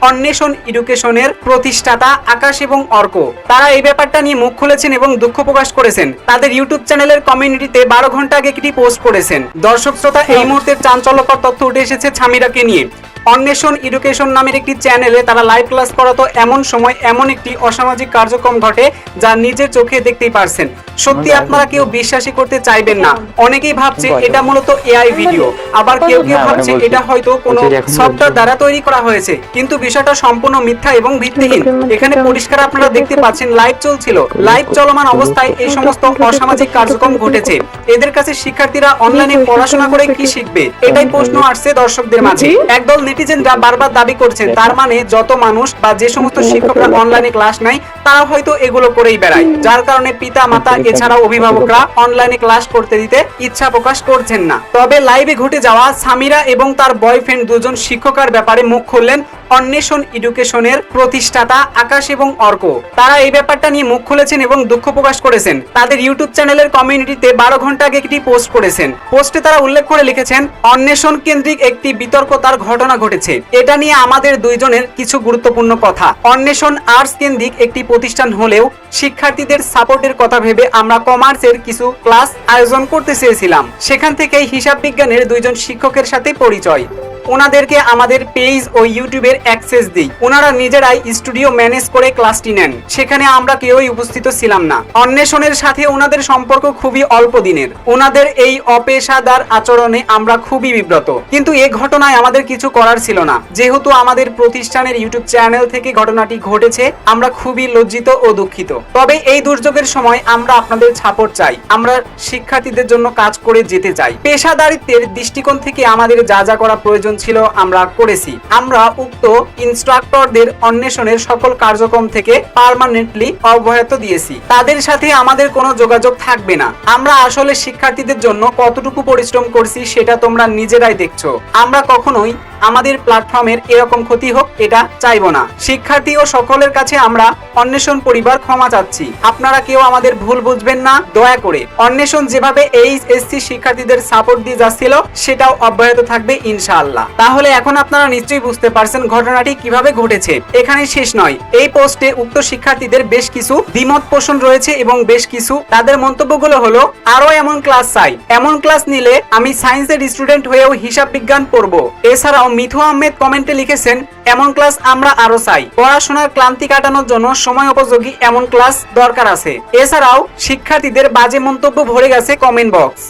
অন্বেষণ এডুকেশনের প্রতিষ্ঠাতা আকাশ এবং অর্ক। তারা এই ব্যাপারটা নিয়ে মুখ খুলেছেন এবং দুঃখ প্রকাশ করেছেন। তাদের ইউটিউব চ্যানেলের কমিউনিটিতে 12 ঘন্টা আগে একটি পোস্ট করেছেন। দর্শক শ্রোতা, এই মুহূর্তের চাঞ্চল্যকর তথ্য উঠে এসেছে ছামিরাকে নিয়ে। অন্বেষণ এডুকেশন নামের একটি চ্যানেলে তারা লাইভ ক্লাস করাতো এমন সময় এমন একটি অসামাজিক কার্যক্রম ঘটে যা নিজের চোখে দেখতেই পারছেন। সত্যি আপনারা কেউ বিশ্বাসই করতে চাইবেন না। অনেকেই ভাবছে এটা মূলত এআই ভিডিও, আবার কেউ কেউ ভাবছে এটা হয়তো কোনো সফটওয়্যার দ্বারা তৈরি করা হয়েছে, কিন্তু বিষয়টা সম্পূর্ণ মিথ্যা এবং ভিত্তিহীন। এখানে পরিষ্কার আপনারা দেখতে পাচ্ছেন লাইভ চলছিল, লাইভ চলমান অবস্থায় এই সমস্ত অসামাজিক কার্যক্রম ঘটেছে। এদের কাছে শিক্ষার্থীরা অনলাইনে পড়াশোনা করে কি শিখবে, এটাই প্রশ্ন আসছে দর্শকদের মাঝে। একদল নেটিজেনরা বারবার দাবি করছেন তার মানে যত মানুষ বা যে সমস্ত শিক্ষকরা অনলাইনে ক্লাস নেয় তারা হয়তো এগুলো করেই বেড়ায়, যার কারণে পিতা মাতা এছাড়াও অভিভাবকরা অনলাইনে ক্লাস করতে দিতে ইচ্ছা প্রকাশ করছেন না। তবে লাইভে ঘটে যাওয়া সামিরা এবং তার বয়ফ্রেন্ড দুজন শিক্ষকের ব্যাপারে মুখ খুললেন অন্বেষণ এডুকেশনের প্রতিষ্ঠাতা আকাশ এবং অর্ক। তারা এই ব্যাপারটা নিয়ে মুখ খুলেছেন এবং দুঃখ প্রকাশ করেছেন। তাদের ইউটিউব চ্যানেলের কমিউনিটিতে 12 ঘন্টা আগে একটি পোস্ট করেছেন। পোস্টে তারা উল্লেখ করে লিখেছেন, অন্বেষণ কেন্দ্রিক একটি বিতর্কতার ঘটনা ঘটেছে। এটা নিয়ে আমাদের দুইজনের কিছু গুরুত্বপূর্ণ কথা। অন্বেষণ আর্টস কেন্দ্রিক একটি প্রতিষ্ঠান হলেও শিক্ষার্থীদের সাপোর্টের কথা ভেবে আমরা কমার্সের কিছু ক্লাস আয়োজন করতে চেয়েছিলাম। সেখান থেকেই হিসাব বিজ্ঞানের দুইজন শিক্ষকের সাথে পরিচয়। ওনাদেরকে আমাদের পেজ ও ইউটিউবের অ্যাক্সেস দিই। ওনারা নিজেরাই স্টুডিও ম্যানেজ করে ক্লাসটি নেন। সেখানে আমরা কেউই উপস্থিত ছিলাম না। অন্বেষণের সাথে ওনাদের সম্পর্ক খুবই অল্প দিনের। ওনাদের এই অপেশাদার আচরণে আমরা খুবই বিব্রত, কিন্তু এই ঘটনায় আমাদের কিছু করার ছিল না। যেহেতু আমাদের প্রতিষ্ঠানের ইউটিউব চ্যানেল থেকে ঘটনাটি ঘটেছে, আমরা খুবই লজ্জিত ও দুঃখিত। তবে এই দুর্যোগের সময় আমরা আপনাদের সাপোর্ট চাই। আমরা শিক্ষার্থীদের জন্য কাজ করে যেতে চাই। পেশাদারিত্বের দৃষ্টিকোণ থেকে আমাদের যা যা করা প্রয়োজন ছিল আমরা করেছি। আমরা উক্ত ইনস্ট্রাক্টরদের অন্বেষণের সকল কার্যক্রম থেকে পার্মানেন্টলি অব্যাহত দিয়েছি। তাদের সাথে আমাদের কোনো যোগাযোগ থাকবে না। আমরা আসলে শিক্ষার্থীদের জন্য কতটুকু পরিশ্রম করছি সেটা তোমরা নিজেরাই দেখছো। আমরা কখনোই আমাদের প্ল্যাটফর্মের এরকম ক্ষতি হোক এটা চাইবো না। শিক্ষার্থী ও সকলের কাছে আমরা অন্বেষণ পরিবার ক্ষমা চাচ্ছি। আপনারা কেউ আমাদের ভুল বুঝবেন না দয়া করে। অন্বেষণ যেভাবে এইচএসসি শিক্ষার্থীদের সাপোর্ট দিয়ে যাচ্ছিল সেটাও অব্যাহত থাকবে ইনশাআল্লাহ। তাহলে এখন আপনারা নিশ্চয়ই বুঝতে পারছেন ঘটনাটি কিভাবে ঘটেছে। এখানে শেষ নয়। এই পোস্টে উক্ত শিক্ষার্থীদের বেশ কিছু দ্বিমত পোষণ রয়েছে এবং বেশ কিছু তাদের মন্তব্যগুলো হলো, আরো এমন ক্লাস চাই। এমন ক্লাস নিলে আমি সায়েন্সের স্টুডেন্ট হয়েও হিসাব বিজ্ঞান পড়বো। এছাড়াও মিঠু আহমেদ কমেন্টে লিখেছেন, এমন ক্লাস আমরা আরো চাই। পড়াশোনার ক্লান্তি কাটানোর জন্য সময় উপযোগী এমন ক্লাস দরকার আছে। এছাড়াও শিক্ষার্থীদের বাজে মন্তব্য ভরে গেছে কমেন্ট বক্স।